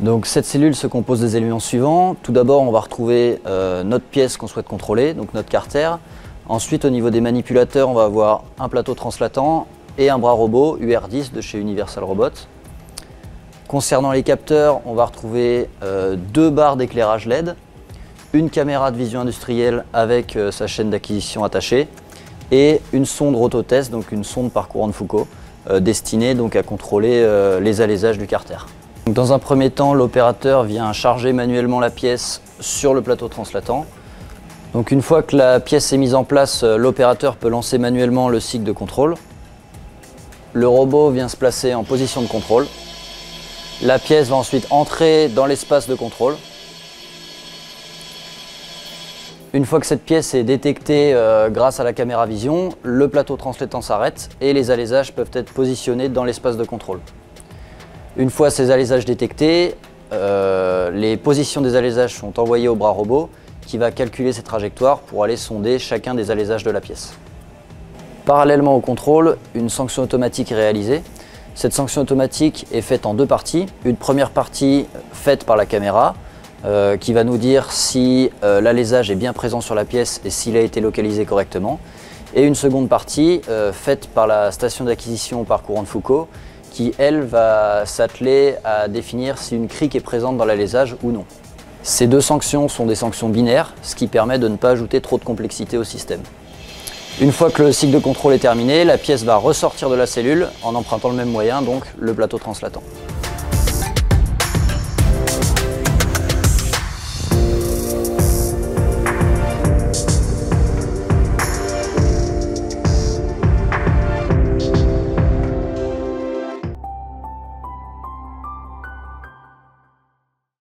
Donc cette cellule se compose des éléments suivants. Tout d'abord, on va retrouver notre pièce qu'on souhaite contrôler, donc notre carter. Ensuite, au niveau des manipulateurs, on va avoir un plateau translatant et un bras robot UR10 de chez Universal Robots. Concernant les capteurs, on va retrouver deux barres d'éclairage LED, une caméra de vision industrielle avec sa chaîne d'acquisition attachée et une sonde rototest, donc une sonde par courant de Foucault, destinée donc à contrôler les alaisages du carter. Donc, dans un premier temps, l'opérateur vient charger manuellement la pièce sur le plateau translatant. Donc, une fois que la pièce est mise en place, l'opérateur peut lancer manuellement le cycle de contrôle. Le robot vient se placer en position de contrôle. La pièce va ensuite entrer dans l'espace de contrôle. Une fois que cette pièce est détectée grâce à la caméra vision, le plateau translatant s'arrête et les alaisages peuvent être positionnés dans l'espace de contrôle. Une fois ces alaisages détectés, les positions des alaisages sont envoyées au bras robot qui va calculer ses trajectoires pour aller sonder chacun des alaisages de la pièce. Parallèlement au contrôle, une sanction automatique est réalisée. Cette sanction automatique est faite en deux parties. Une première partie faite par la caméra qui va nous dire si l'alaisage est bien présent sur la pièce et s'il a été localisé correctement. Et une seconde partie faite par la station d'acquisition par courant de Foucault qui, elle, va s'atteler à définir si une crique est présente dans l'alaisage ou non. Ces deux sanctions sont des sanctions binaires, ce qui permet de ne pas ajouter trop de complexité au système. Une fois que le cycle de contrôle est terminé, la pièce va ressortir de la cellule en empruntant le même moyen, donc le plateau translatant.